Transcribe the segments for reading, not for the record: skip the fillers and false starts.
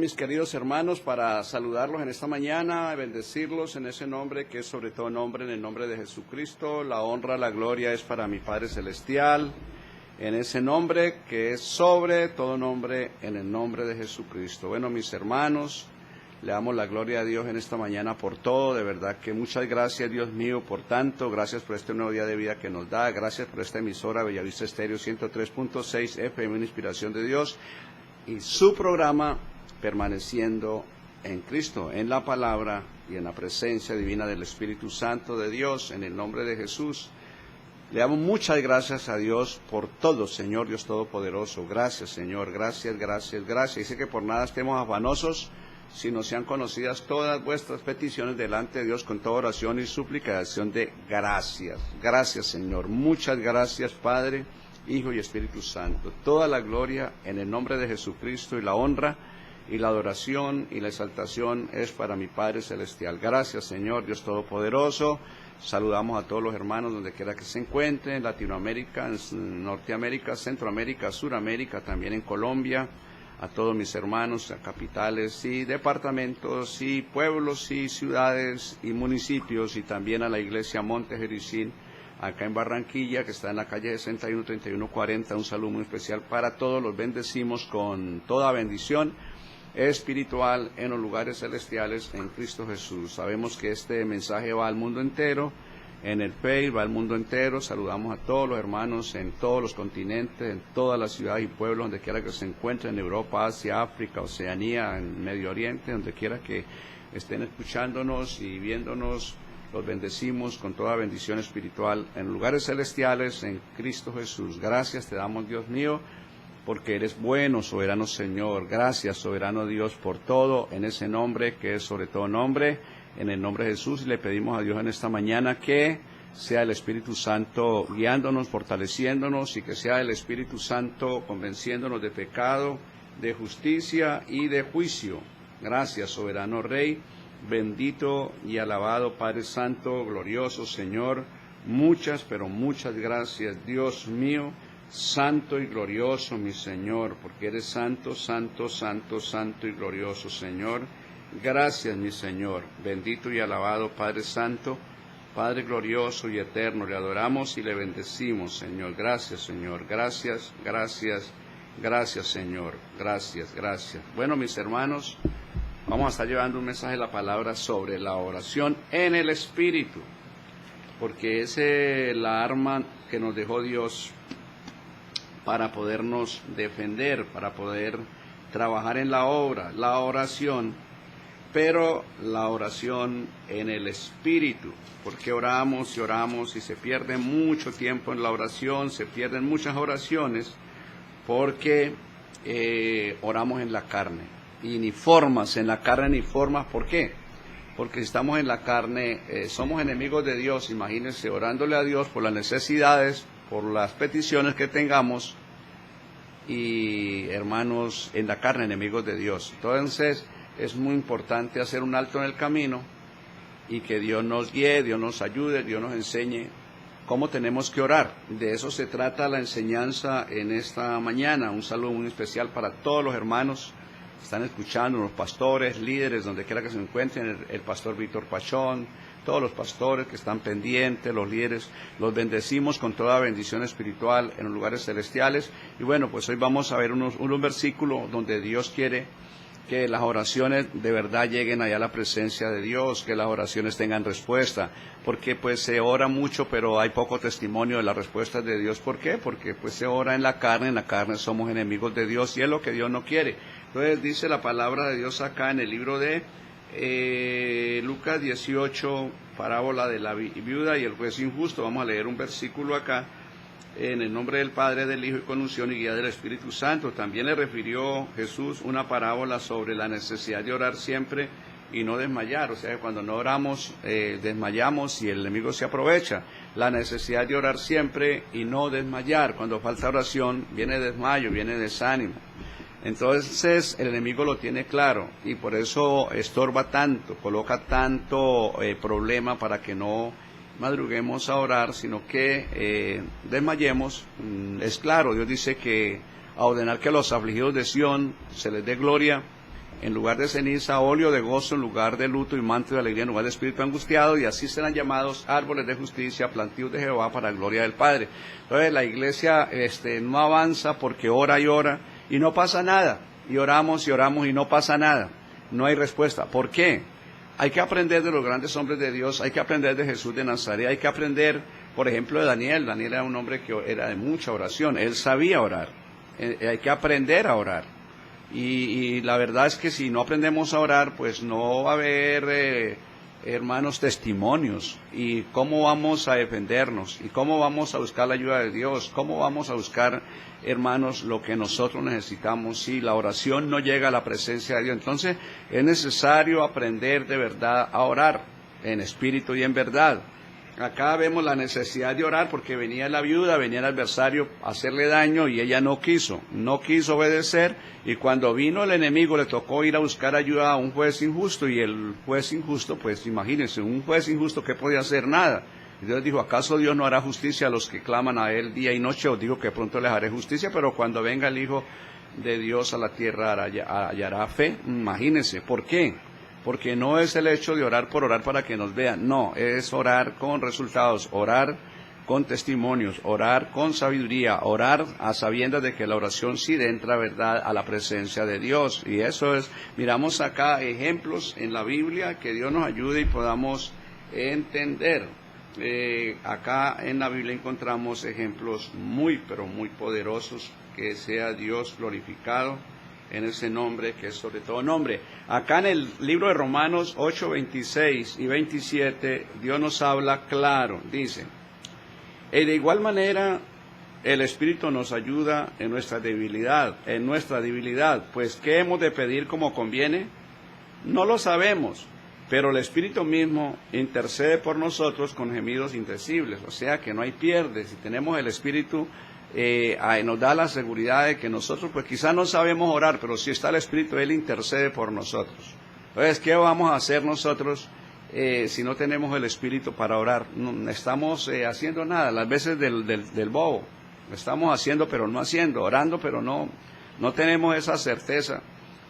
mis queridos hermanos, para saludarlos en esta mañana, bendecirlos en ese nombre que es sobre todo nombre, en el nombre de Jesucristo. La honra, la gloria es para mi Padre Celestial, en ese nombre que es sobre todo nombre, en el nombre de Jesucristo. Bueno, mis hermanos, le damos la gloria a Dios en esta mañana por todo, de verdad que muchas gracias, Dios mío, por tanto, gracias por este nuevo día de vida que nos da, gracias por esta emisora Bellavista Estéreo 103.6 FM, una inspiración de Dios, y su programa Permaneciendo en Cristo, en la palabra y en la presencia divina del Espíritu Santo de Dios, en el nombre de Jesús. Le damos muchas gracias a Dios por todo, Señor Dios Todopoderoso. Gracias, Señor, gracias, gracias, gracias. Dice que por nada estemos afanosos, sino sean conocidas todas vuestras peticiones delante de Dios con toda oración y suplicación de gracias. Gracias, Señor. Muchas gracias, Padre, Hijo y Espíritu Santo. Toda la gloria en el nombre de Jesucristo y la honra y la adoración y la exaltación es para mi Padre Celestial. Gracias, Señor Dios Todopoderoso. Saludamos a todos los hermanos donde quiera que se encuentren, en Latinoamérica, en Norteamérica, Centroamérica, Suramérica, también en Colombia, a todos mis hermanos, a capitales y departamentos y pueblos y ciudades y municipios, y también a la iglesia Monte Jericín, acá en Barranquilla, que está en la calle 61-3140, un saludo muy especial para todos, los bendecimos con toda bendición espiritual en los lugares celestiales en Cristo Jesús. Sabemos que este mensaje va al mundo entero, en el Facebook va al mundo entero. Saludamos a todos los hermanos en todos los continentes, en todas las ciudades y pueblos, donde quiera que se encuentren, en Europa, Asia, África, Oceanía, en Medio Oriente, donde quiera que estén escuchándonos y viéndonos. Los bendecimos con toda bendición espiritual en lugares celestiales en Cristo Jesús. Gracias te damos, Dios mío, porque eres bueno, soberano Señor. Gracias, soberano Dios, por todo, en ese nombre que es sobre todo nombre, en el nombre de Jesús. Y le pedimos a Dios en esta mañana que sea el Espíritu Santo guiándonos, fortaleciéndonos, y que sea el Espíritu Santo convenciéndonos de pecado, de justicia y de juicio. Gracias, soberano Rey, bendito y alabado Padre Santo, glorioso Señor. Muchas, pero muchas gracias, Dios mío, santo y glorioso mi Señor, porque eres santo, santo, santo, santo y glorioso Señor. Gracias mi Señor, bendito y alabado Padre Santo, Padre glorioso y eterno, le adoramos y le bendecimos, Señor. Gracias, Señor, gracias, gracias, gracias, Señor, gracias, gracias. Bueno, mis hermanos, vamos a estar llevando un mensaje de la palabra sobre la oración en el Espíritu, porque es la arma que nos dejó Dios para podernos defender, para poder trabajar en la obra, la oración, pero la oración en el Espíritu, porque oramos y oramos y se pierde mucho tiempo en la oración, se pierden muchas oraciones, porque oramos en la carne, y ni formas, en la carne ni formas. ¿Por qué? Porque si estamos en la carne, somos enemigos de Dios. Imagínense, orándole a Dios por las necesidades, por las peticiones que tengamos, y hermanos, en la carne, enemigos de Dios. Entonces es muy importante hacer un alto en el camino y que Dios nos guíe, Dios nos ayude, Dios nos enseñe cómo tenemos que orar. De eso se trata la enseñanza en esta mañana. Un saludo muy especial para todos los hermanos que están escuchando, los pastores, líderes, donde quiera que se encuentren, el pastor Víctor Pachón, todos los pastores que están pendientes, los líderes, los bendecimos con toda bendición espiritual en los lugares celestiales. Y bueno, pues hoy vamos a ver unos versículos donde Dios quiere que las oraciones de verdad lleguen allá a la presencia de Dios, que las oraciones tengan respuesta, porque pues se ora mucho, pero hay poco testimonio de las respuestas de Dios. ¿Por qué? Porque pues se ora en la carne somos enemigos de Dios, y es lo que Dios no quiere. Entonces dice la palabra de Dios acá en el libro de Lucas 18, parábola de la viuda y el juez injusto. Vamos a leer un versículo acá. En el nombre del Padre, del Hijo y con unción y guía del Espíritu Santo. También le refirió Jesús una parábola sobre la necesidad de orar siempre y no desmayar. O sea, que cuando no oramos, desmayamos y el enemigo se aprovecha. La necesidad de orar siempre y no desmayar. Cuando falta oración, viene desmayo, viene desánimo. Entonces el enemigo lo tiene claro, y por eso estorba tanto, coloca tanto problema para que no madruguemos a orar, sino que desmayemos. Es claro, Dios dice que a ordenar que a los afligidos de Sión se les dé gloria en lugar de ceniza, óleo de gozo en lugar de luto, y manto de alegría en lugar de espíritu angustiado, y así serán llamados árboles de justicia, plantíos de Jehová para gloria del Padre. Entonces la iglesia no avanza porque ora y no pasa nada, y oramos y no pasa nada, no hay respuesta. ¿Por qué? Hay que aprender de los grandes hombres de Dios, hay que aprender de Jesús de Nazaret, hay que aprender, por ejemplo, de Daniel. Daniel era un hombre que era de mucha oración, él sabía orar, hay que aprender a orar. Y la verdad es que si no aprendemos a orar, pues no va a haber, hermanos, testimonios. ¿Y cómo vamos a defendernos? ¿Y cómo vamos a buscar la ayuda de Dios? ¿Cómo vamos a buscar, hermanos, lo que nosotros necesitamos si la oración no llega a la presencia de Dios? Entonces es necesario aprender de verdad a orar, en espíritu y en verdad. Acá vemos la necesidad de orar porque venía la viuda, venía el adversario a hacerle daño y ella no quiso obedecer, y cuando vino el enemigo le tocó ir a buscar ayuda a un juez injusto, y el juez injusto, pues imagínense, un juez injusto que podía hacer nada. Y Dios dijo, ¿acaso Dios no hará justicia a los que claman a Él día y noche? Os digo que pronto les haré justicia, pero cuando venga el Hijo de Dios a la tierra hallará fe. Imagínense, ¿por qué? Porque no es el hecho de orar por orar para que nos vean, no, es orar con resultados, orar con testimonios, orar con sabiduría, orar a sabiendas de que la oración sí entra, ¿verdad?, a la presencia de Dios. Y eso es, miramos acá ejemplos en la Biblia, que Dios nos ayude y podamos entender. Acá en la Biblia encontramos ejemplos muy, pero muy poderosos, que sea Dios glorificado en ese nombre que es sobre todo nombre. Acá en el libro de Romanos 8, 26 y 27, Dios nos habla claro, dice, y de igual manera el Espíritu nos ayuda en nuestra debilidad, pues ¿qué hemos de pedir como conviene? No lo sabemos, pero el Espíritu mismo intercede por nosotros con gemidos indecibles, o sea que no hay pierde. Si tenemos el Espíritu, nos da la seguridad de que nosotros, pues quizás no sabemos orar, pero si está el Espíritu, Él intercede por nosotros. Entonces, ¿qué vamos a hacer nosotros si no tenemos el Espíritu para orar? No estamos haciendo nada, las veces del bobo. Estamos haciendo, pero no haciendo, orando, pero no tenemos esa certeza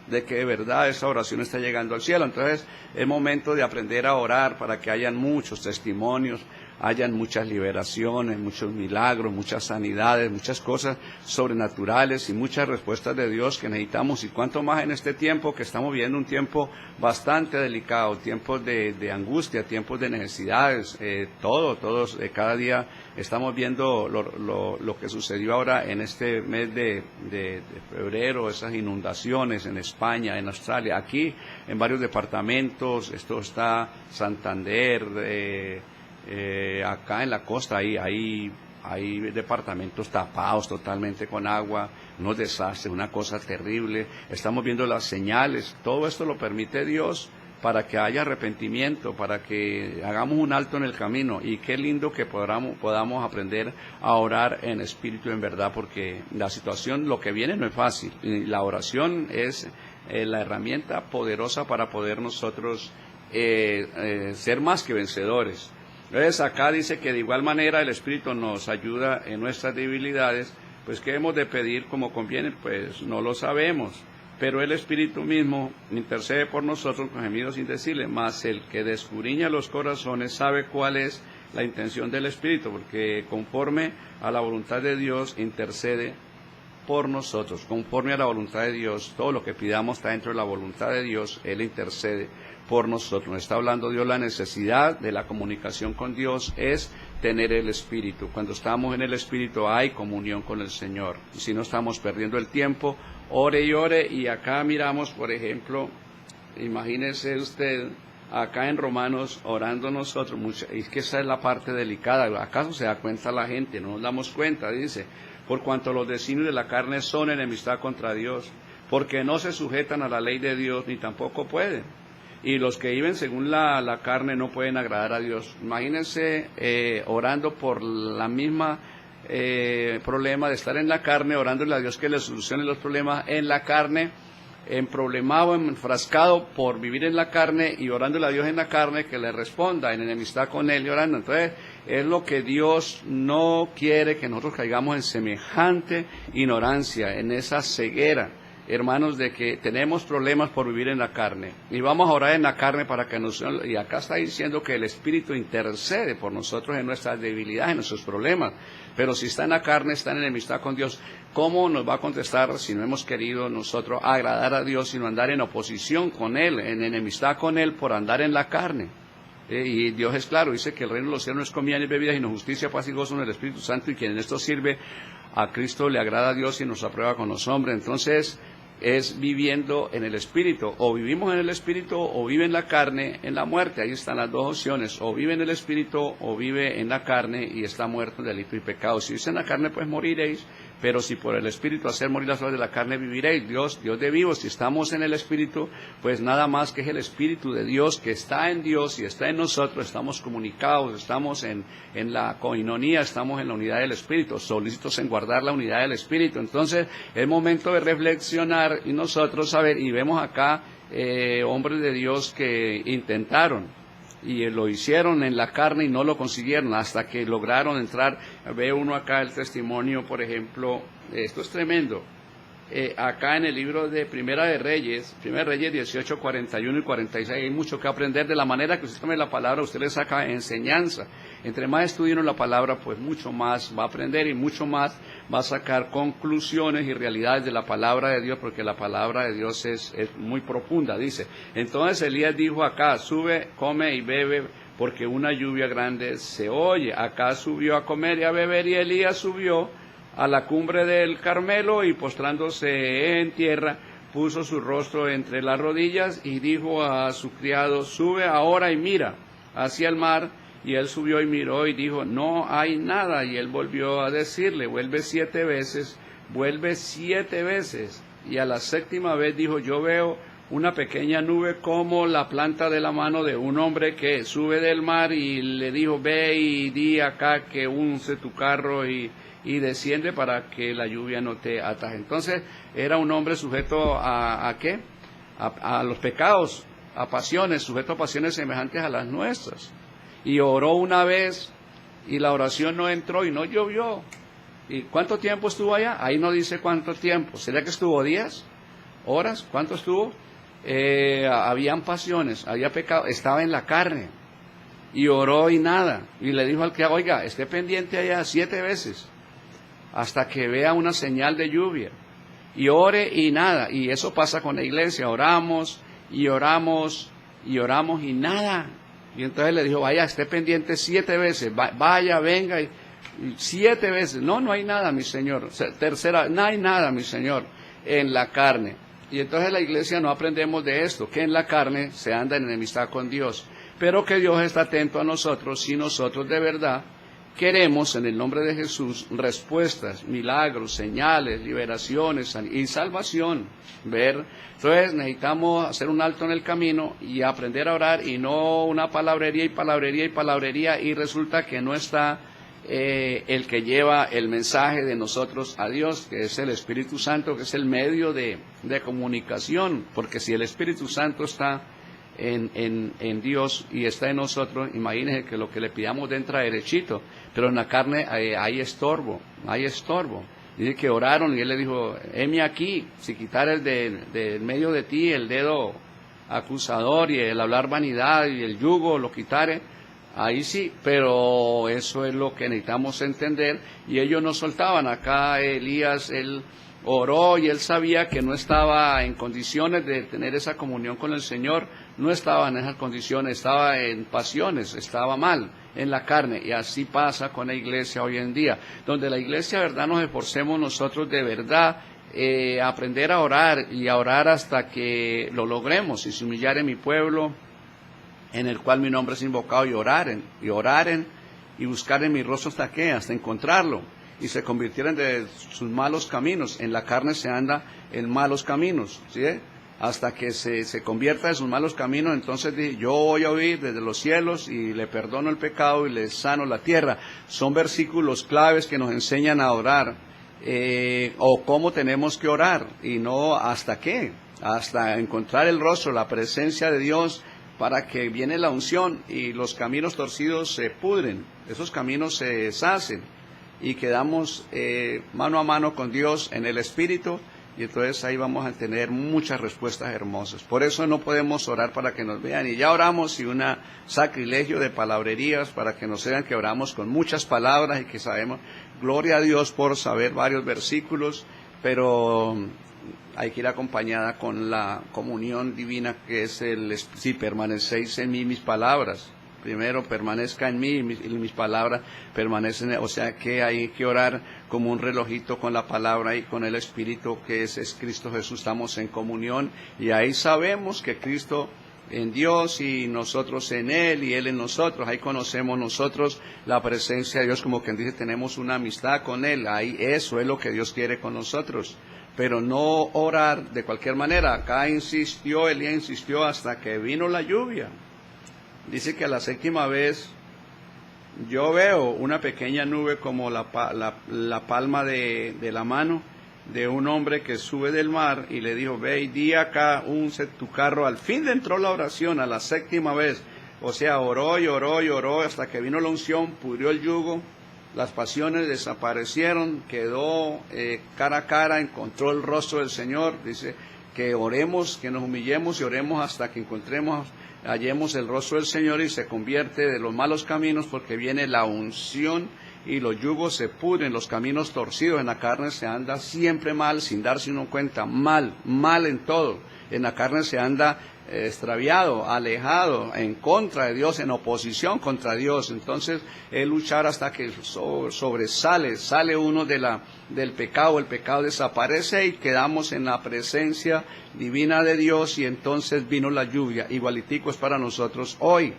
de que de verdad esa oración está llegando al cielo. Entonces, es momento de aprender a orar para que hayan muchos testimonios, hayan muchas liberaciones, muchos milagros, muchas sanidades, muchas cosas sobrenaturales y muchas respuestas de Dios que necesitamos. Y cuanto más en este tiempo que estamos viviendo, un tiempo bastante delicado, tiempos de angustia, tiempos de necesidades, todos, cada día estamos viendo lo que sucedió ahora en este mes de febrero, esas inundaciones en España, en Australia, aquí en varios departamentos. Esto está Santander, acá en la costa hay departamentos tapados totalmente con agua, unos desastres, una cosa terrible. Estamos viendo las señales. Todo esto lo permite Dios para que haya arrepentimiento, para que hagamos un alto en el camino. Y qué lindo que podamos aprender a orar en espíritu y en verdad, porque la situación, lo que viene no es fácil. Y la oración es la herramienta poderosa para poder nosotros ser más que vencedores. Entonces acá dice que de igual manera el Espíritu nos ayuda en nuestras debilidades. Pues ¿qué hemos de pedir como conviene? Pues no lo sabemos, pero el Espíritu mismo intercede por nosotros con gemidos indecibles, mas el que escudriña los corazones sabe cuál es la intención del Espíritu, porque conforme a la voluntad de Dios intercede por nosotros, conforme a la voluntad de Dios. Todo lo que pidamos está dentro de la voluntad de Dios, Él intercede por nosotros. Nos está hablando Dios, la necesidad de la comunicación con Dios es tener el Espíritu. Cuando estamos en el Espíritu hay comunión con el Señor. Si no estamos perdiendo el tiempo, ore y ore. Y acá miramos, por ejemplo, imagínese usted, acá en Romanos, orando nosotros, es que esa es la parte delicada. ¿Acaso se da cuenta la gente? No nos damos cuenta, dice, por cuanto los designios de la carne son enemistad contra Dios, porque no se sujetan a la ley de Dios, ni tampoco pueden. Y los que viven según la carne no pueden agradar a Dios. Imagínense orando por la misma problema de estar en la carne, orándole a Dios que le solucione los problemas en la carne, emproblemado, enfrascado por vivir en la carne, y orándole a Dios en la carne que le responda en enemistad con Él y orando. Entonces es lo que Dios no quiere, que nosotros caigamos en semejante ignorancia, en esa ceguera. hermanos, de que tenemos problemas por vivir en la carne. Y vamos a orar en la carne para que nos... Y acá está diciendo que el Espíritu intercede por nosotros en nuestras debilidades, en nuestros problemas. Pero si está en la carne, está en enemistad con Dios. ¿Cómo nos va a contestar si no hemos querido nosotros agradar a Dios, sino andar en oposición con Él, en enemistad con Él por andar en la carne? Y Dios es claro, dice que el reino de los cielos no es comida ni bebida, sino justicia, paz y gozo en el Espíritu Santo, y quien en esto sirve a Cristo le agrada a Dios y nos aprueba con los hombres. Entonces, es viviendo en el Espíritu. O vivimos en el Espíritu o vive en la carne, en la muerte. Ahí están las dos opciones. O vive en el Espíritu o vive en la carne y está muerto en delito y pecado. Si vive en la carne, pues moriréis. Pero si por el Espíritu hacer morir las obras de la carne viviréis. Dios de vivos, si estamos en el Espíritu, pues nada más que es el Espíritu de Dios que está en Dios y está en nosotros, estamos comunicados, estamos en la coinonía, estamos en la unidad del Espíritu, solícitos en guardar la unidad del Espíritu. Entonces, es momento de reflexionar y nosotros saber, y vemos acá hombres de Dios que intentaron, y lo hicieron en la carne y no lo consiguieron hasta que lograron entrar. Ve uno acá el testimonio, por ejemplo, esto es tremendo, acá en el libro de Primera de Reyes 18, 41 y 46, hay mucho que aprender de la manera que usted tome la palabra, usted le saca enseñanza. Entre más estudien la palabra, pues mucho más va a aprender y mucho más va a sacar conclusiones y realidades de la palabra de Dios, porque la palabra de Dios es muy profunda, dice. Entonces Elías dijo acá, sube, come y bebe, porque una lluvia grande se oye. Acá subió a comer y a beber, y Elías subió a la cumbre del Carmelo y postrándose en tierra, puso su rostro entre las rodillas y dijo a su criado, sube ahora y mira hacia el mar. Y él subió y miró y dijo, no hay nada. Y él volvió a decirle, vuelve 7 veces. Y a la 7ª vez dijo, yo veo una pequeña nube como la planta de la mano de un hombre que sube del mar. Y le dijo, ve y di acá que unce tu carro y desciende para que la lluvia no te ataje. Entonces era un hombre sujeto ¿a qué? A los pecados, a pasiones, sujeto a pasiones semejantes a las nuestras. Y oró una vez y la oración no entró y no llovió. ¿Y cuánto tiempo estuvo allá? Ahí no dice cuánto tiempo. ¿Será que estuvo días? ¿Horas? ¿Cuánto estuvo? Habían pasiones, había pecado, estaba en la carne. Y oró y nada. Y le dijo al que, oiga, esté pendiente allá 7 veces hasta que vea una señal de lluvia. Y ore y nada. Y eso pasa con la iglesia. Oramos y oramos y oramos y nada. Y entonces le dijo, vaya, esté pendiente 7 veces, vaya, venga, y 7 veces. No hay nada, mi Señor. Tercera, no hay nada, mi Señor, en la carne. Y entonces la iglesia no aprendemos de esto, que en la carne se anda en enemistad con Dios, pero que Dios está atento a nosotros si nosotros de verdad queremos, en el nombre de Jesús, respuestas, milagros, señales, liberaciones y salvación. Entonces necesitamos hacer un alto en el camino y aprender a orar, y no una palabrería y palabrería y palabrería, y resulta que no está el que lleva el mensaje de nosotros a Dios, que es el Espíritu Santo, que es el medio de comunicación, porque si el Espíritu Santo está en Dios y está en nosotros, imagínense que lo que le pidamos entra derechito, pero en la carne hay estorbo. Dice que oraron y él le dijo, heme aquí, si quitares de medio de ti el dedo acusador y el hablar vanidad y el yugo lo quitare, ahí sí, pero eso es lo que necesitamos entender. Y ellos no soltaban. Acá Elías, él oró y él sabía que no estaba en condiciones de tener esa comunión con el Señor, no estaba en esas condiciones, estaba en pasiones, estaba mal en la carne. Y así pasa con la iglesia hoy en día, donde la iglesia, verdad, nos esforcemos nosotros de verdad aprender a orar y a orar hasta que lo logremos. Y se humillare mi pueblo, en el cual mi nombre es invocado, y oraren y buscaren mi rostro hasta qué, hasta encontrarlo, y se convirtieran de sus malos caminos. En la carne se anda en malos caminos, ¿sí? Hasta que se convierta de sus malos caminos, entonces yo voy a oír desde los cielos y le perdono el pecado y le sano la tierra. Son versículos claves que nos enseñan a orar, o cómo tenemos que orar, y no hasta qué, hasta encontrar el rostro, la presencia de Dios, para que viene la unción y los caminos torcidos se pudren, esos caminos se deshacen y quedamos mano a mano con Dios en el Espíritu, Y entonces ahí vamos a tener muchas respuestas hermosas. Por eso no podemos orar para que nos vean. Y ya oramos y un sacrilegio de palabrerías para que nos vean que oramos con muchas palabras y que sabemos. Gloria a Dios por saber varios versículos, pero hay que ir acompañada con la comunión divina que es si permanecéis en mí, mis palabras. Primero permanezca en mí y mis palabras permanecen, o sea que hay que orar como un relojito con la palabra y con el Espíritu que es Cristo Jesús. Estamos en comunión y ahí sabemos que Cristo en Dios y nosotros en Él y Él en nosotros. Ahí conocemos nosotros la presencia de Dios, como quien dice, tenemos una amistad con Él. Ahí eso es lo que Dios quiere con nosotros. Pero no orar de cualquier manera. Acá Elías insistió hasta que vino la lluvia. Dice que a la séptima vez yo veo una pequeña nube como la palma de la mano de un hombre que sube del mar y le dijo, ve y di acá, unce tu carro. Al fin entró la oración a la séptima vez. O sea, oró y oró y oró hasta que vino la unción, pudrió el yugo, las pasiones desaparecieron, quedó cara a cara, encontró el rostro del Señor. Dice que oremos, que nos humillemos y oremos hasta que hallemos el rostro del Señor y se convierte de los malos caminos, porque viene la unción y los yugos se pudren, los caminos torcidos. En la carne se anda siempre mal, sin darse uno cuenta, mal en todo. En la carne se anda extraviado, alejado, en contra de Dios, en oposición contra Dios. Entonces, es luchar hasta que sale uno del pecado, el pecado desaparece y quedamos en la presencia divina de Dios, y entonces vino la lluvia. Igualitico es para nosotros hoy.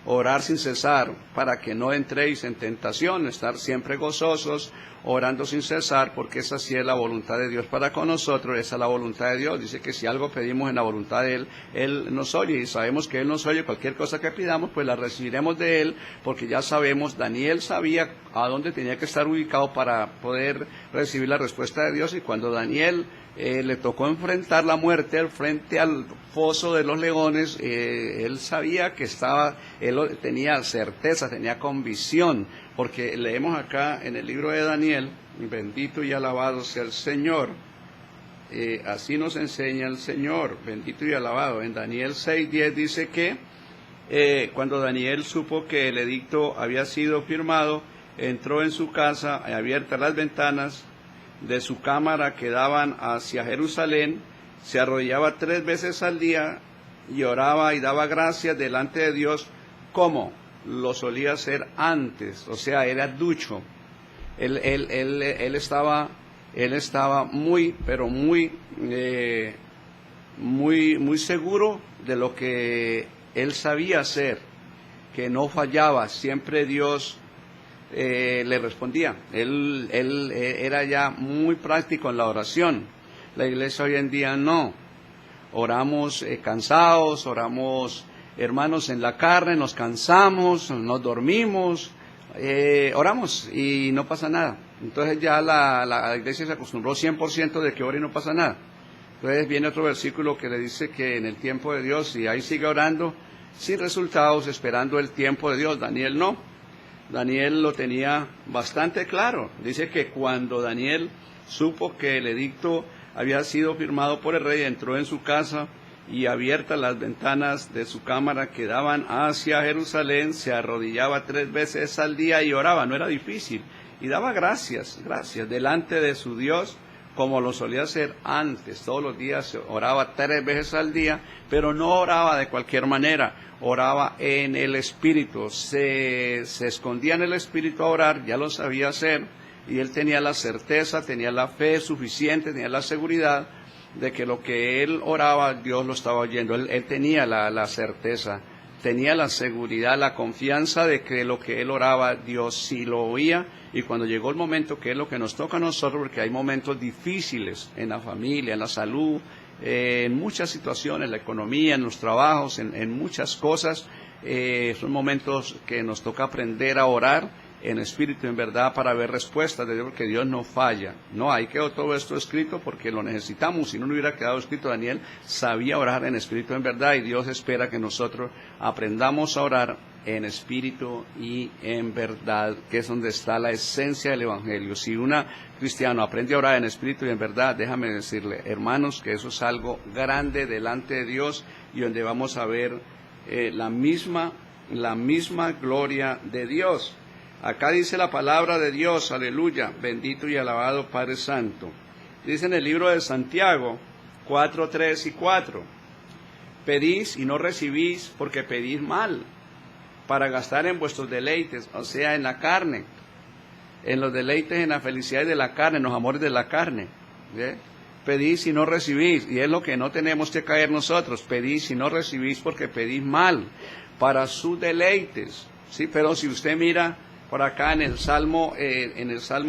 Orar sin cesar para que no entréis en tentación, estar siempre gozosos, orando sin cesar, porque esa sí es la voluntad de Dios para con nosotros. Esa es la voluntad de Dios. Dice que si algo pedimos en la voluntad de Él, Él nos oye, y sabemos que Él nos oye. Cualquier cosa que pidamos, pues la recibiremos de Él, porque ya sabemos, Daniel sabía a dónde tenía que estar ubicado para poder recibir la respuesta de Dios, y cuando Daniel le tocó enfrentar la muerte frente al foso de los leones, él sabía que él tenía certeza, tenía convicción, porque leemos acá en el libro de Daniel, bendito y alabado sea el Señor, así nos enseña el Señor, bendito y alabado. En Daniel 6:10 dice que cuando Daniel supo que el edicto había sido firmado, entró en su casa, abiertas las ventanas de su cámara que daban hacia Jerusalén, se arrodillaba 3 veces al día y oraba y daba gracias delante de Dios, como lo solía hacer antes. O sea, era ducho. Él estaba muy, pero muy seguro de lo que él sabía hacer, que no fallaba. Siempre Dios le respondía. Él era ya muy práctico en la oración. La iglesia hoy en día no. Oramos cansados, oramos, hermanos, en la carne, nos cansamos, nos dormimos, oramos y no pasa nada. Entonces ya la iglesia se acostumbró 100% de que ora y no pasa nada. Entonces viene otro versículo que le dice que en el tiempo de Dios, y ahí sigue orando sin resultados, esperando el tiempo de Dios. Daniel no. Daniel lo tenía bastante claro. Dice que cuando Daniel supo que el edicto había sido firmado por el rey, entró en su casa y abiertas las ventanas de su cámara que daban hacia Jerusalén, se arrodillaba 3 veces al día y oraba. No era difícil, y daba gracias delante de su Dios, como lo solía hacer antes. Todos los días oraba 3 veces al día, pero no oraba de cualquier manera. Oraba en el Espíritu, se escondía en el Espíritu a orar, ya lo sabía hacer, y él tenía la certeza, tenía la fe suficiente, tenía la seguridad de que lo que él oraba, Dios lo estaba oyendo. Él tenía la certeza, tenía la seguridad, la confianza de que lo que él oraba, Dios sí lo oía. Y cuando llegó el momento, que es lo que nos toca a nosotros, porque hay momentos difíciles en la familia, en la salud, en muchas situaciones, en la economía, en los trabajos, en muchas cosas, son momentos que nos toca aprender a orar en espíritu, en verdad, para ver respuestas de Dios, porque Dios no falla. No, ahí quedó todo esto escrito porque lo necesitamos. Si no hubiera quedado escrito, Daniel sabía orar en espíritu, en verdad, y Dios espera que nosotros aprendamos a orar en espíritu y en verdad, que es donde está la esencia del Evangelio. Si una cristiano aprende a orar en espíritu y en verdad, déjame decirle, hermanos, que eso es algo grande delante de Dios y donde vamos a ver la misma gloria de Dios. Acá dice la palabra de Dios, aleluya, bendito y alabado Padre Santo. Dice en el libro de Santiago 4, 3 y 4, pedís y no recibís porque pedís mal, para gastar en vuestros deleites, o sea, en la carne, en los deleites, en la felicidad de la carne, en los amores de la carne. ¿Sí? Pedís y no recibís, y es lo que no tenemos que caer nosotros, pedís y no recibís porque pedís mal, para sus deleites. ¿Sí? Pero si usted mira por acá en el Salmo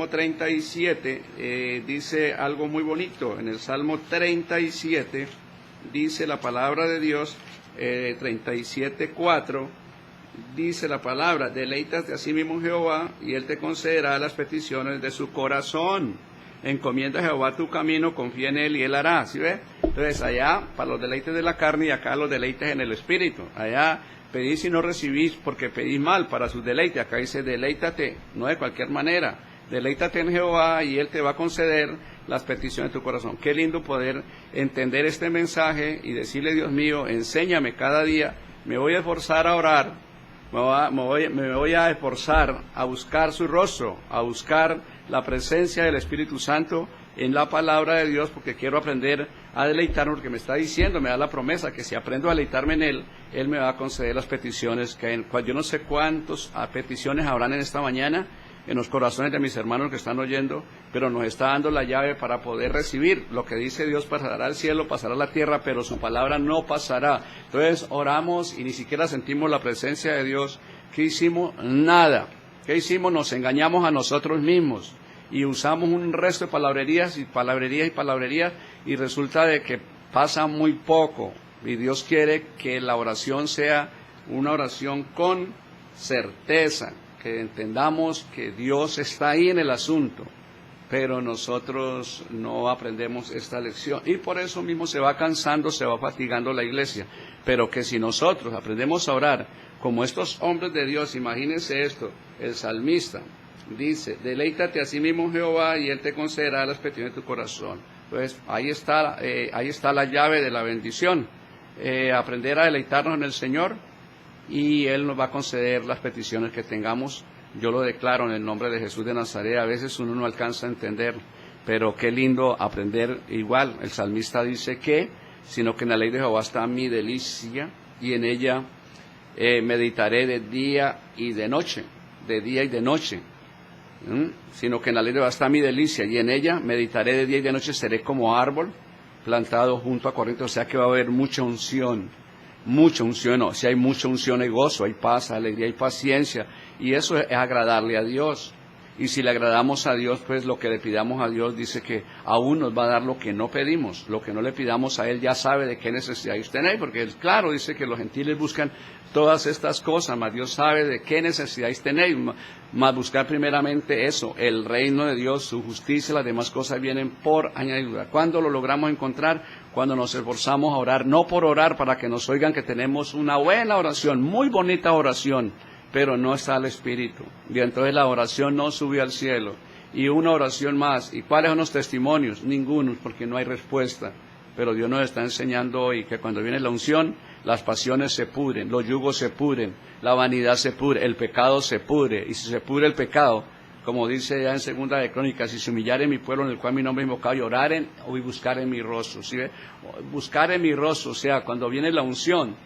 37, dice algo muy bonito. En el Salmo 37 dice la palabra de Dios, 37:4, dice la palabra, deleítate a sí mismo Jehová, y Él te concederá las peticiones de su corazón. Encomienda a Jehová tu camino, confía en Él y Él hará. ¿Sí ve? Entonces allá, para los deleites de la carne, y acá los deleites en el espíritu. Allá pedís y no recibís porque pedís mal para sus deleites. Acá dice deleítate, no de cualquier manera. Deleítate en Jehová y Él te va a conceder las peticiones de tu corazón. Qué lindo poder entender este mensaje y decirle, Dios mío, enséñame cada día. Me voy a esforzar a orar, me voy a esforzar a buscar su rostro, a buscar la presencia del Espíritu Santo en la palabra de Dios, porque quiero aprender a deleitarme, porque me está diciendo, me da la promesa que si aprendo a deleitarme en Él, Él me va a conceder las peticiones que hay. Yo no sé cuántas peticiones habrán en esta mañana en los corazones de mis hermanos que están oyendo, pero nos está dando la llave para poder recibir. Lo que dice Dios pasará al cielo, pasará a la tierra, pero su palabra no pasará. Entonces oramos y ni siquiera sentimos la presencia de Dios. ¿Qué hicimos? Nada. ¿Qué hicimos? Nos engañamos a nosotros mismos y usamos un resto de palabrerías y resulta de que pasa muy poco, y Dios quiere que la oración sea una oración con certeza, que entendamos que Dios está ahí en el asunto, pero nosotros no aprendemos esta lección y por eso mismo se va cansando, se va fatigando la iglesia. Pero que si nosotros aprendemos a orar como estos hombres de Dios, imagínense esto, el salmista dice, deleítate a sí mismo Jehová y Él te concederá las peticiones de tu corazón. Entonces ahí está la llave de la bendición, aprender a deleitarnos en el Señor, y Él nos va a conceder las peticiones que tengamos. Yo lo declaro en el nombre de Jesús de Nazaret. A veces uno no alcanza a entender, pero qué lindo aprender igual. El salmista dice que, sino que en la ley de Jehová está mi delicia, y en ella meditaré de día y de noche, sino que en la ley de Jehová está mi delicia, y en ella meditaré de día y de noche, seré como árbol plantado junto a corriente. O sea que va a haber mucha unción, no, si hay mucha unción hay gozo, hay paz, alegría, hay paciencia, y eso es agradarle a Dios. Y si le agradamos a Dios, pues lo que le pidamos a Dios, dice que aún nos va a dar lo que no pedimos. Lo que no le pidamos a Él, ya sabe de qué necesidades tenéis, porque Él, claro, dice que los gentiles buscan todas estas cosas, mas Dios sabe de qué necesidades tenéis, más buscar primeramente eso, el reino de Dios, su justicia, las demás cosas vienen por añadidura. ¿Cuándo lo logramos encontrar? Cuando nos esforzamos a orar, no por orar para que nos oigan que tenemos una buena oración, muy bonita oración, pero no está el Espíritu, y entonces la oración no subió al cielo. Y una oración más, ¿y cuáles son los testimonios? Ninguno, porque no hay respuesta. Pero Dios nos está enseñando hoy que cuando viene la unción, las pasiones se pudren, los yugos se pudren, la vanidad se pudre, el pecado se pudre, y si se pudre el pecado, como dice ya en Segunda de Crónicas, si se humillare mi pueblo en el cual mi nombre es invocado, y oraren y buscaren mi rostro. ¿Sí ve? Buscar en mi rostro, o sea, cuando viene la unción,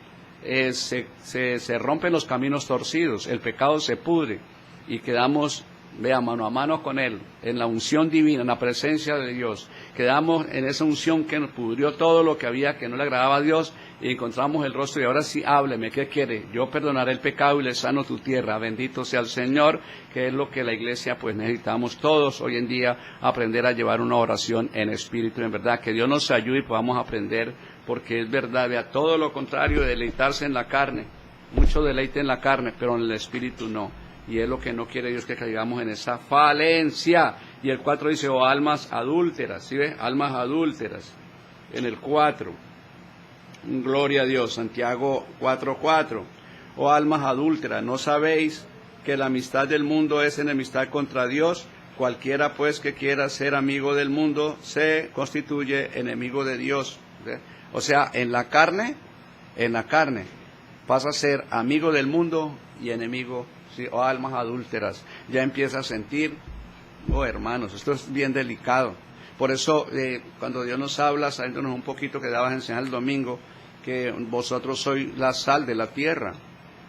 se rompen los caminos torcidos, el pecado se pudre y quedamos, mano a mano con Él, en la unción divina, en la presencia de Dios. Quedamos en esa unción que nos pudrió todo lo que había que no le agradaba a Dios, y encontramos el rostro. Y ahora sí, hábleme, ¿qué quiere? Yo perdonaré el pecado y le sano tu tierra. Bendito sea el Señor, que es lo que la iglesia pues necesitamos todos hoy en día, aprender a llevar una oración en espíritu, en verdad. Que Dios nos ayude y podamos aprender, porque es verdad, vea, todo lo contrario de deleitarse en la carne, mucho deleite en la carne, pero en el espíritu no. y es lo que no quiere Dios, que caigamos en esa falencia. Y el 4 dice, oh almas adúlteras, ¿sí ve? Almas adúlteras, en el 4, gloria a Dios, Santiago 4:4, oh almas adúlteras, ¿no sabéis que la amistad del mundo es enemistad contra Dios? Cualquiera pues que quiera ser amigo del mundo se constituye enemigo de Dios. ¿Sí? O sea, en la carne, pasa a ser amigo del mundo y enemigo, ¿sí? O almas adúlteras. Ya empieza a sentir, oh hermanos, esto es bien delicado. Por eso, cuando Dios nos habla, saliéndonos un poquito que dabas a enseñar el domingo, que vosotros sois la sal de la tierra.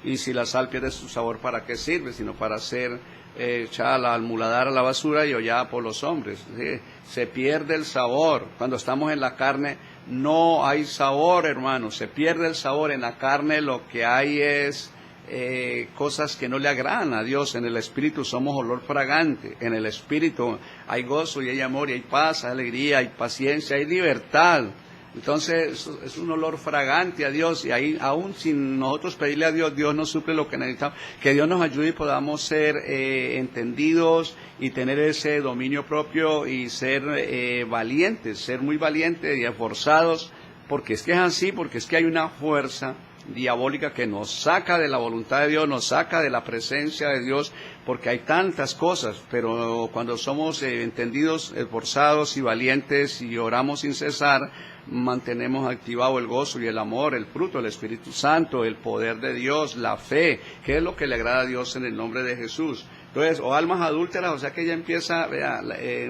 Y si la sal pierde su sabor, ¿para qué sirve? Sino para ser echada al muladar, a la basura y hollada por los hombres. ¿Sí? Se pierde el sabor. Cuando estamos en la carne, no hay sabor, hermanos. Se pierde el sabor. En la carne lo que hay es cosas que no le agradan a Dios. En el Espíritu somos olor fragante. En el Espíritu hay gozo y hay amor y hay paz, hay alegría, hay paciencia, hay libertad. Entonces es un olor fragante a Dios, y ahí aún sin nosotros pedirle a Dios, Dios nos suple lo que necesitamos. Que Dios nos ayude y podamos ser entendidos y tener ese dominio propio y ser valientes, ser muy valientes y esforzados, porque es así, porque es que hay una fuerza diabólica que nos saca de la voluntad de Dios, nos saca de la presencia de Dios, porque hay tantas cosas, pero cuando somos entendidos, esforzados y valientes y oramos sin cesar, mantenemos activado el gozo y el amor, el fruto del Espíritu Santo, el poder de Dios, la fe, que es lo que le agrada a Dios en el nombre de Jesús. Entonces, o almas adúlteras, o sea que ella empieza,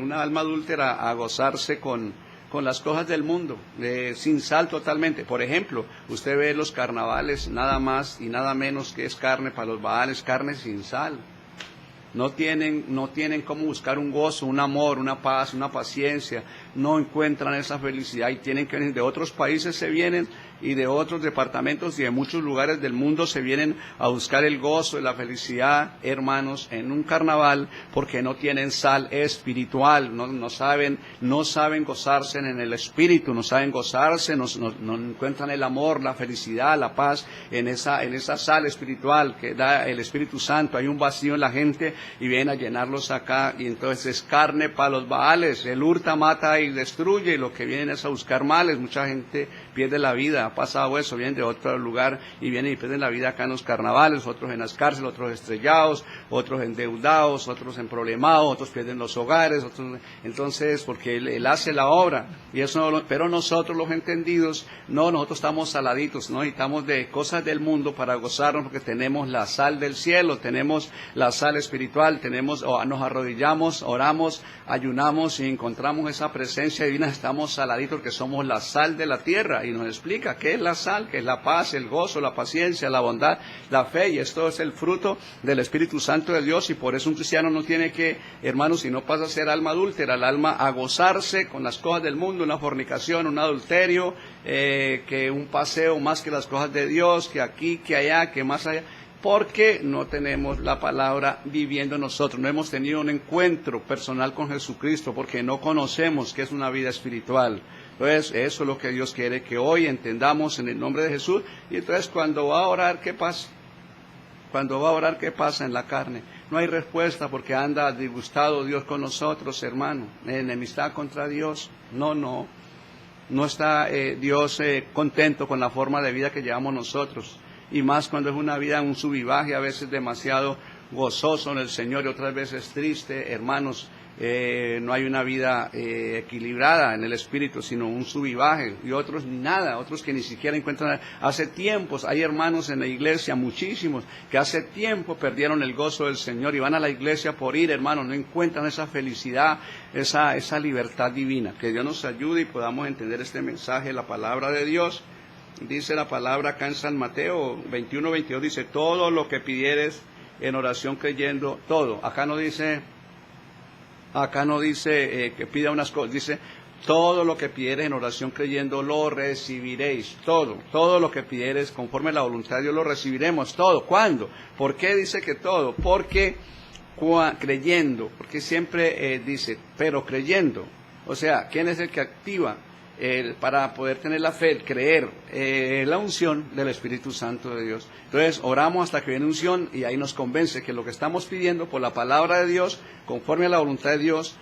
una alma adúltera a gozarse con las cosas del mundo, sin sal totalmente. Por ejemplo, usted ve los carnavales, nada más y nada menos que es carne para los baales, carne sin sal. No tienen cómo buscar un gozo, un amor, una paz, una paciencia, no encuentran esa felicidad y tienen que venir de otros países, se vienen, y de otros departamentos y de muchos lugares del mundo se vienen a buscar el gozo y la felicidad, hermanos, en un carnaval, porque no tienen sal espiritual, no saben gozarse en el espíritu, no saben gozarse, no encuentran el amor, la felicidad, la paz en esa sal espiritual que da el Espíritu Santo. Hay un vacío en la gente y vienen a llenarlos acá, y entonces es carne para los baales. El hurta, mata y destruye, y lo que vienen es a buscar males. Mucha gente pierde la vida, ha pasado eso, vienen de otro lugar y vienen y pierden la vida acá en los carnavales, otros en las cárceles, otros estrellados, otros endeudados, otros en problemados, otros pierden los hogares, otros, entonces, porque él hace la obra, y eso, pero nosotros los entendidos, nosotros estamos saladitos, no necesitamos de cosas del mundo para gozarnos, porque tenemos la sal del cielo, tenemos la sal espiritual, nos arrodillamos, oramos, ayunamos y encontramos esa presencia divina, estamos saladitos porque somos la sal de la tierra. Y nos explica qué es la sal, qué es la paz, el gozo, la paciencia, la bondad, la fe, y esto es el fruto del Espíritu Santo de Dios. Y por eso un cristiano no tiene que, hermanos, si no pasa a ser alma adúltera, el alma a gozarse con las cosas del mundo, una fornicación, un adulterio, que un paseo más que las cosas de Dios, que aquí, que allá, que más allá, porque no tenemos la palabra viviendo en nosotros, no hemos tenido un encuentro personal con Jesucristo, porque no conocemos qué es una vida espiritual. Entonces, eso es lo que Dios quiere que hoy entendamos en el nombre de Jesús. Y entonces, cuando va a orar, ¿qué pasa? Cuando va a orar, ¿qué pasa en la carne? No hay respuesta, porque anda disgustado Dios con nosotros, hermano, enemistad contra Dios. No está Dios contento con la forma de vida que llevamos nosotros. Y más cuando es una vida, un sub y baje, a veces demasiado gozoso en el Señor y otras veces triste, hermanos. No hay una vida equilibrada en el espíritu, sino un sub y baje, y otros nada, otros que ni siquiera encuentran. Hace tiempos hay hermanos en la iglesia, muchísimos, que hace tiempo perdieron el gozo del Señor y van a la iglesia por ir, hermanos, no encuentran esa felicidad, esa libertad divina. Que Dios nos ayude y podamos entender este mensaje, la palabra de Dios. Dice la palabra acá en San Mateo 21:22, dice, todo lo que pidieres en oración creyendo, todo. Acá no dice que pida unas cosas, dice, todo lo que pidieres en oración creyendo lo recibiréis, todo lo que pidieres conforme a la voluntad de Dios lo recibiremos, todo. ¿Cuándo? ¿Por qué dice que todo? Porque creyendo, porque siempre dice, pero creyendo. O sea, ¿quién es el que activa para poder tener la fe, creer, la unción del Espíritu Santo de Dios. Entonces oramos hasta que viene unción y ahí nos convence que lo que estamos pidiendo por la palabra de Dios, conforme a la voluntad de Dios,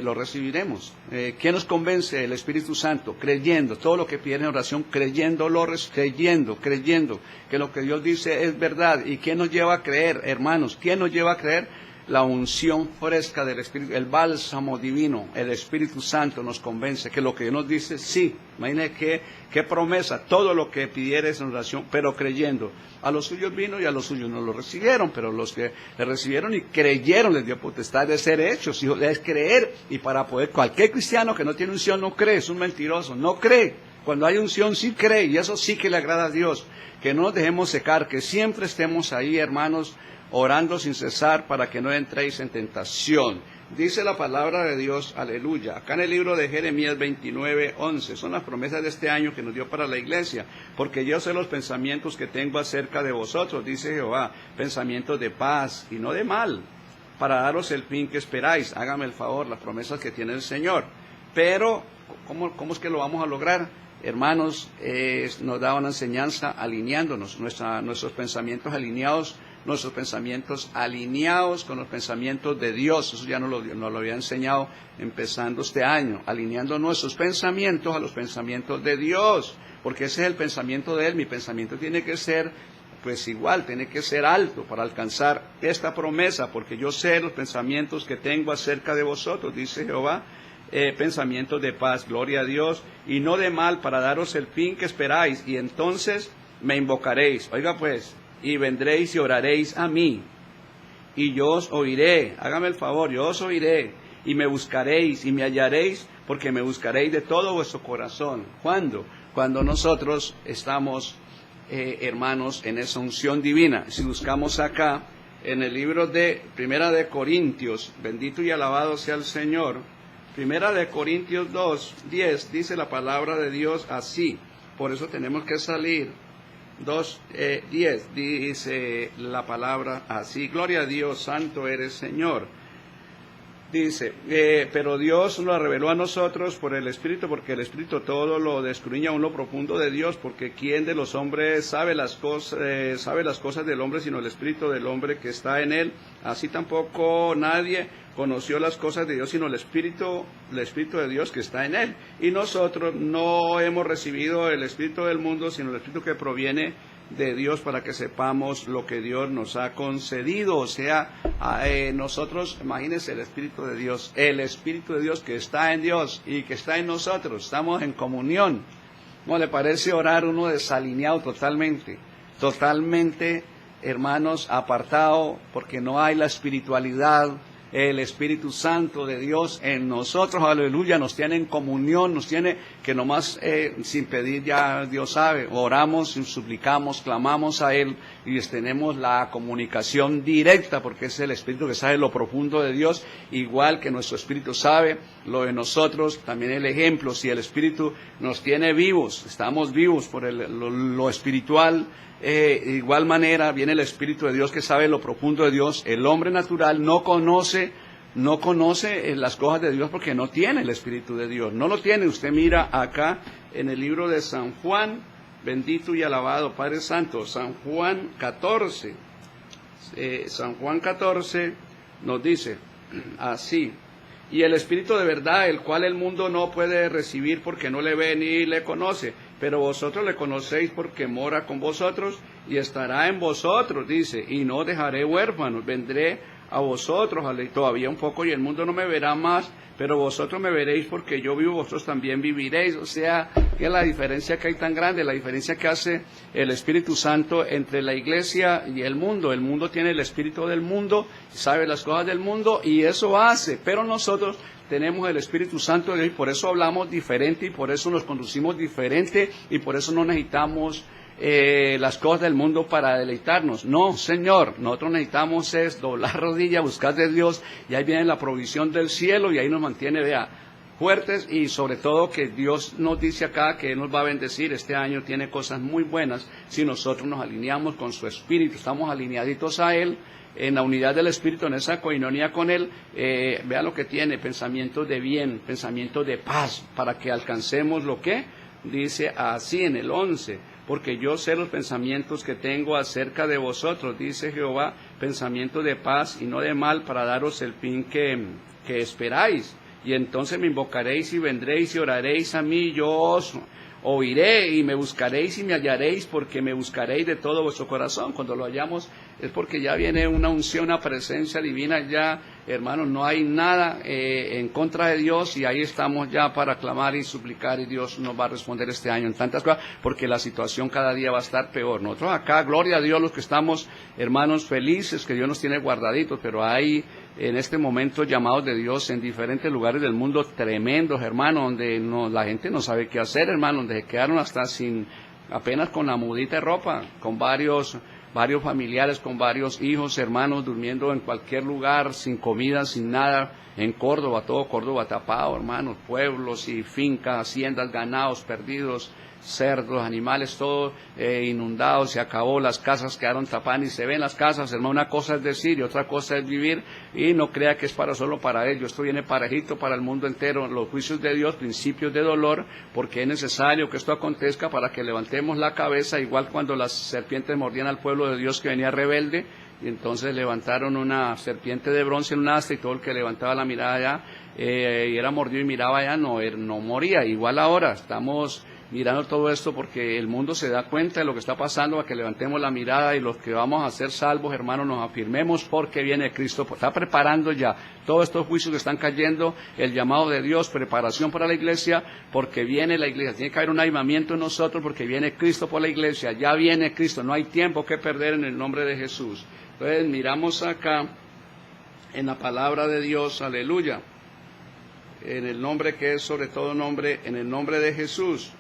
lo recibiremos. ¿Quién nos convence? El Espíritu Santo, creyendo, todo lo que piden en oración, creyendo que lo que Dios dice es verdad. ¿Y quién nos lleva a creer, hermanos? ¿Quién nos lleva a creer? La unción fresca del Espíritu, el bálsamo divino, el Espíritu Santo nos convence que lo que Dios nos dice, sí. Imagínate qué promesa, todo lo que pidieres en oración, pero creyendo. A los suyos vino y a los suyos no lo recibieron, pero los que le recibieron y creyeron les dio potestad de ser hechos, es creer. Y para poder, cualquier cristiano que no tiene unción no cree, es un mentiroso, no cree. Cuando hay unción sí cree, y eso sí que le agrada a Dios. Que no nos dejemos secar, que siempre estemos ahí, hermanos, orando sin cesar para que no entréis en tentación. Dice la palabra de Dios, aleluya. Acá en el libro de Jeremías 29:11, son las promesas de este año que nos dio para la iglesia. Porque yo sé los pensamientos que tengo acerca de vosotros, dice Jehová, pensamientos de paz y no de mal, para daros el fin que esperáis. Hágame el favor, las promesas que tiene el Señor. Pero, ¿cómo es que lo vamos a lograr? Hermanos, nos da una enseñanza alineándonos, nuestros pensamientos alineados con los pensamientos de Dios. Eso ya nos lo había enseñado empezando este año, alineando nuestros pensamientos a los pensamientos de Dios, porque ese es el pensamiento de Él. Mi pensamiento tiene que ser pues igual, tiene que ser alto para alcanzar esta promesa, porque yo sé los pensamientos que tengo acerca de vosotros, dice Jehová, pensamientos de paz, gloria a Dios, y no de mal, para daros el fin que esperáis, y entonces me invocaréis. Oiga pues, y vendréis y oraréis a mí, y yo os oiré. Hágame el favor, yo os oiré, y me buscaréis, y me hallaréis, porque me buscaréis de todo vuestro corazón. ¿Cuándo? Cuando nosotros estamos, hermanos, en esa unción divina. Si buscamos acá, en el libro de Primera de Corintios, bendito y alabado sea el Señor, Primera de Corintios 2:10, dice la palabra de Dios así. Por eso tenemos que salir. 2:10 dice la palabra así: gloria a Dios, santo eres Señor. Dice, pero Dios nos lo reveló a nosotros por el Espíritu, porque el Espíritu todo lo descruña aún lo profundo de Dios, porque ¿quién de los hombres sabe las cosas del hombre sino el Espíritu del hombre que está en él? Así tampoco nadie conoció las cosas de Dios sino el Espíritu de Dios que está en él. Y nosotros no hemos recibido el Espíritu del mundo, sino el Espíritu que proviene de Dios, para que sepamos lo que Dios nos ha concedido. O sea, nosotros, imagínense el Espíritu de Dios que está en Dios y que está en nosotros, estamos en comunión. ¿Cómo le parece orar uno desalineado totalmente, hermanos, apartado, porque no hay la espiritualidad? El Espíritu Santo de Dios en nosotros, aleluya, nos tiene en comunión, nos tiene que nomás sin pedir ya Dios sabe, oramos, suplicamos, clamamos a Él y tenemos la comunicación directa, porque es el Espíritu que sabe lo profundo de Dios, igual que nuestro Espíritu sabe lo de nosotros. También el ejemplo, si el Espíritu nos tiene vivos, estamos vivos por lo espiritual. De igual manera viene el Espíritu de Dios que sabe lo profundo de Dios. El hombre natural no conoce las cosas de Dios porque no tiene el Espíritu de Dios, no lo tiene. Usted mira acá en el libro de San Juan, bendito y alabado Padre Santo, San Juan 14, San Juan 14 nos dice así: y el Espíritu de verdad, el cual el mundo no puede recibir porque no le ve ni le conoce, pero vosotros le conocéis porque mora con vosotros y estará en vosotros, dice, y no dejaré huérfanos, vendré a vosotros, todavía un poco, y el mundo no me verá más, pero vosotros me veréis porque yo vivo, vosotros también viviréis. O sea, que es la diferencia que hay tan grande, la diferencia que hace el Espíritu Santo entre la iglesia y el mundo. El mundo tiene el espíritu del mundo, sabe las cosas del mundo y eso hace, pero nosotros tenemos el Espíritu Santo de Dios y por eso hablamos diferente y por eso nos conducimos diferente y por eso no necesitamos las cosas del mundo para deleitarnos. No, Señor, nosotros necesitamos es doblar rodilla, buscar de Dios, y ahí viene la provisión del cielo y ahí nos mantiene, vea, fuertes, y sobre todo que Dios nos dice acá que Él nos va a bendecir. Este año tiene cosas muy buenas si nosotros nos alineamos con su Espíritu, estamos alineaditos a Él, en la unidad del Espíritu, en esa coinonía con Él. Vea lo que tiene: pensamientos de bien, pensamientos de paz, para que alcancemos lo que dice así en el 11, porque yo sé los pensamientos que tengo acerca de vosotros, dice Jehová, pensamientos de paz y no de mal, para daros el fin que esperáis. Y entonces me invocaréis y vendréis y oraréis a mí, yo os oiré, y me buscaréis y me hallaréis, porque me buscaréis de todo vuestro corazón. Cuando lo hallamos es porque ya viene una unción, una presencia divina. Ya, hermanos, no hay nada en contra de Dios, y ahí estamos ya para clamar y suplicar, y Dios nos va a responder este año en tantas cosas, porque la situación cada día va a estar peor. Nosotros acá, gloria a Dios, los que estamos, hermanos, felices, que Dios nos tiene guardaditos, pero hay en este momento llamados de Dios en diferentes lugares del mundo tremendos, hermanos, donde la gente no sabe qué hacer, hermanos, donde se quedaron hasta apenas con la mudita de ropa, con varios familiares, con varios hijos, hermanos, durmiendo en cualquier lugar, sin comida, sin nada. En Córdoba, todo Córdoba tapado, hermanos, pueblos y fincas, haciendas, ganados perdidos, cerdos, animales, todo inundados. Se acabó, las casas quedaron tapadas, y se ven las casas, hermano. Una cosa es decir y otra cosa es vivir, y no crea que es solo para ellos. Esto viene parejito para el mundo entero. Los juicios de Dios, principios de dolor, porque es necesario que esto acontezca para que levantemos la cabeza, igual cuando las serpientes mordían al pueblo de Dios que venía rebelde, y entonces levantaron una serpiente de bronce en un asta, y todo el que levantaba la mirada allá y era mordido y miraba allá no moría. Igual ahora estamos mirando todo esto porque el mundo se da cuenta de lo que está pasando, a que levantemos la mirada, y los que vamos a ser salvos, hermanos, nos afirmemos, porque viene Cristo. Está preparando ya todos estos juicios que están cayendo, el llamado de Dios, preparación para la iglesia, porque viene la iglesia. Tiene que haber un avivamiento en nosotros, porque viene Cristo por la iglesia. Ya viene Cristo, no hay tiempo que perder en el nombre de Jesús. Entonces miramos acá en la palabra de Dios, aleluya, en el nombre que es sobre todo nombre, en el nombre de Jesús.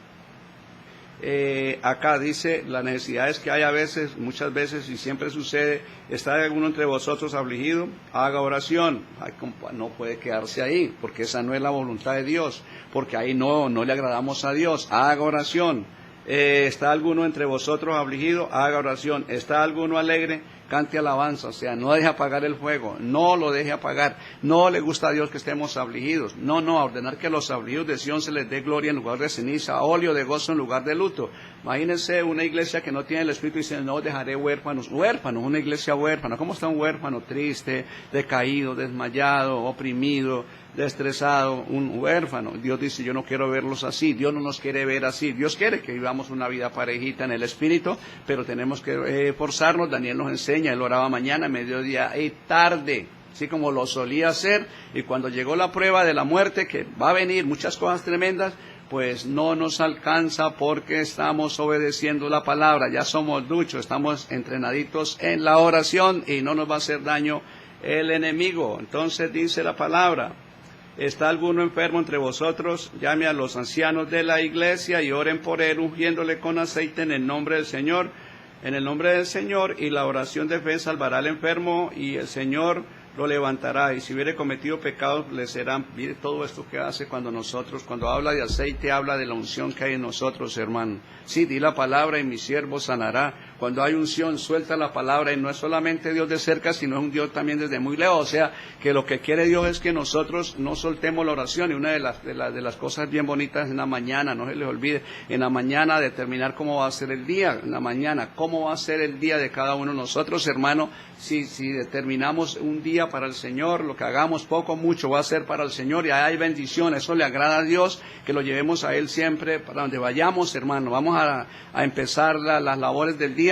Acá dice las necesidades que hay a veces, muchas veces, y siempre sucede. ¿Está alguno entre vosotros afligido? Haga oración. Ay, compa, no puede quedarse ahí, porque esa no es la voluntad de Dios, porque ahí no le agradamos a Dios. Haga oración. ¿Está alguno entre vosotros afligido? Haga oración. ¿Está alguno alegre? Cante alabanza. O sea, no deje apagar el fuego, no lo deje apagar. No le gusta a Dios que estemos afligidos. No, a ordenar que a los afligidos de Sión se les dé gloria en lugar de ceniza, óleo de gozo en lugar de luto. Imagínense una iglesia que no tiene el Espíritu y dice, no dejaré huérfanos, una iglesia huérfana. ¿Cómo está un huérfano? Triste, decaído, desmayado, oprimido, estresado, un huérfano. Dios dice, yo no quiero verlos así. Dios no nos quiere ver así. Dios quiere que vivamos una vida parejita en el Espíritu, pero tenemos que esforzarnos. Daniel nos enseña, él oraba mañana, mediodía y tarde, así como lo solía hacer, y cuando llegó la prueba de la muerte, que va a venir muchas cosas tremendas, pues no nos alcanza, porque estamos obedeciendo la palabra. Ya somos duchos, estamos entrenaditos en la oración, y no nos va a hacer daño el enemigo. Entonces dice la palabra: ¿está alguno enfermo entre vosotros? Llame a los ancianos de la iglesia y oren por él, ungiéndole con aceite en el nombre del Señor. En el nombre del Señor, y la oración de fe salvará al enfermo, y el Señor lo levantará, y si hubiere cometido pecados le serán. Mire todo esto que hace cuando habla de aceite, habla de la unción que hay en nosotros, hermano. Sí, di la palabra y mi siervo sanará. Cuando hay unción, suelta la palabra, y no es solamente Dios de cerca, sino es un Dios también desde muy lejos. O sea, que lo que quiere Dios es que nosotros no soltemos la oración. Y una de las cosas bien bonitas en la mañana, no se les olvide, en la mañana determinar cómo va a ser el día, en la mañana, cómo va a ser el día de cada uno de nosotros, hermano. Si determinamos un día para el Señor, lo que hagamos, poco o mucho, va a ser para el Señor, y hay bendición. Eso le agrada a Dios, que lo llevemos a Él siempre, para donde vayamos, hermano. Vamos a empezar las labores del día,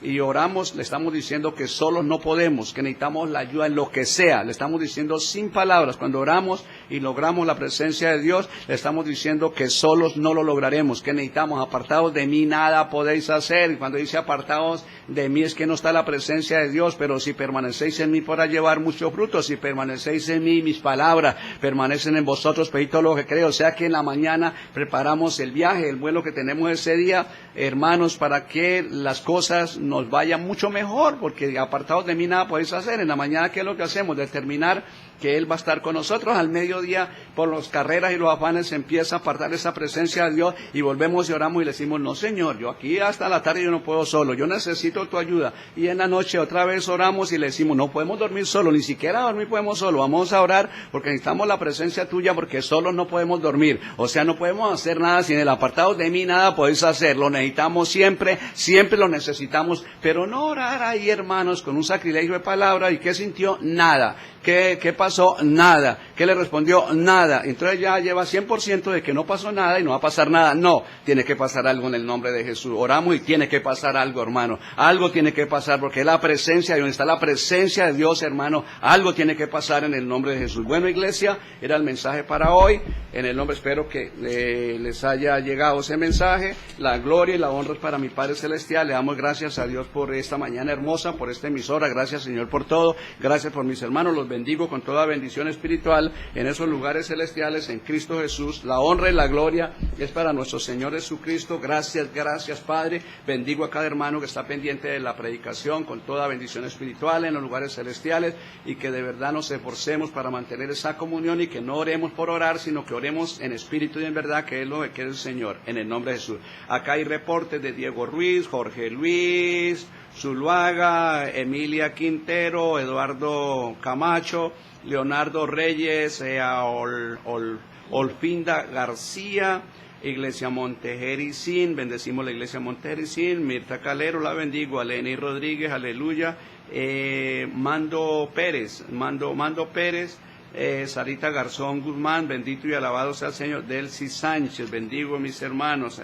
y oramos, le estamos diciendo que solos no podemos, que necesitamos la ayuda en lo que sea. Le estamos diciendo sin palabras, cuando oramos y logramos la presencia de Dios, le estamos diciendo que solos no lo lograremos, que necesitamos. Apartados de mí nada podéis hacer. Y cuando dice apartados de mí, es que no está la presencia de Dios. Pero si permanecéis en mí, podrá llevar muchos frutos. Si permanecéis en mí, mis palabras permanecen en vosotros, pedid todo lo que creo. O sea que en la mañana preparamos el viaje, el vuelo que tenemos ese día, hermanos, para que las cosas nos vayan mucho mejor, porque apartados de mí nada podéis hacer. En la mañana, ¿qué es lo que hacemos? Determinar que Él va a estar con nosotros. Al mediodía, por las carreras y los afanes, se empieza a apartar esa presencia de Dios y volvemos y oramos y le decimos, no Señor, yo aquí hasta la tarde yo no puedo solo, yo necesito tu ayuda. Y en la noche otra vez oramos y le decimos, no podemos dormir solo, ni siquiera dormir podemos solo, vamos a orar porque necesitamos la presencia tuya, porque solos no podemos dormir. O sea, no podemos hacer nada, sin el apartado de mí nada podéis hacer, lo necesitamos siempre, siempre lo necesitamos, pero no orar ahí, hermanos, con un sacrilegio de palabra. ¿Y qué sintió? Nada. ¿Qué pasó? Nada. ¿Qué le respondió? Nada. Entonces ya lleva 100% de que no pasó nada y no va a pasar nada. No, tiene que pasar algo en el nombre de Jesús. Oramos y tiene que pasar algo, hermano. Algo tiene que pasar, porque es la presencia de Dios, está la presencia de Dios, hermano. Algo tiene que pasar en el nombre de Jesús. Bueno, iglesia, era el mensaje para hoy. En el nombre, espero que les haya llegado ese mensaje. La gloria y la honra es para mi Padre Celestial. Le damos gracias a Dios por esta mañana hermosa, por esta emisora. Gracias, Señor, por todo. Gracias por mis hermanos. Los bendigo con toda bendición espiritual en esos lugares celestiales en Cristo Jesús. La honra y la gloria es para nuestro Señor Jesucristo. Gracias, gracias, Padre. Bendigo a cada hermano que está pendiente de la predicación con toda bendición espiritual en los lugares celestiales, y que de verdad nos esforcemos para mantener esa comunión y que no oremos por orar, sino que oremos en espíritu y en verdad, que es lo que quiere el Señor, en el nombre de Jesús. Acá hay reportes de Diego Ruiz, Jorge Luis Zuluaga, Emilia Quintero, Eduardo Camacho, Leonardo Reyes, Olfinda García, Iglesia Montejericín, bendecimos la Iglesia Montejericín. Mirta Calero, la bendigo. Aleni Rodríguez, aleluya. Mando Pérez, Sarita Garzón Guzmán, bendito y alabado sea el Señor. Delcy Sánchez, bendigo a mis hermanos.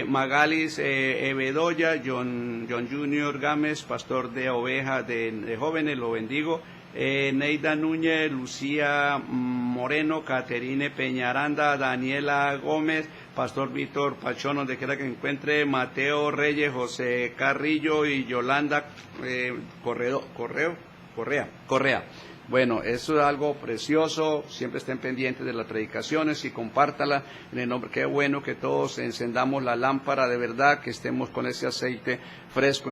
Magalis Bedoya, John Junior Gámez, pastor de ovejas de jóvenes, lo bendigo. Neida Núñez, Lucía Moreno, Caterine Peñaranda, Daniela Gómez, pastor Víctor Pachón, donde quiera que se encuentre, Mateo Reyes, José Carrillo y Yolanda Correa. Bueno, eso es algo precioso. Siempre estén pendientes de las predicaciones y compártala en el nombre. Qué bueno que todos encendamos la lámpara de verdad, que estemos con ese aceite fresco.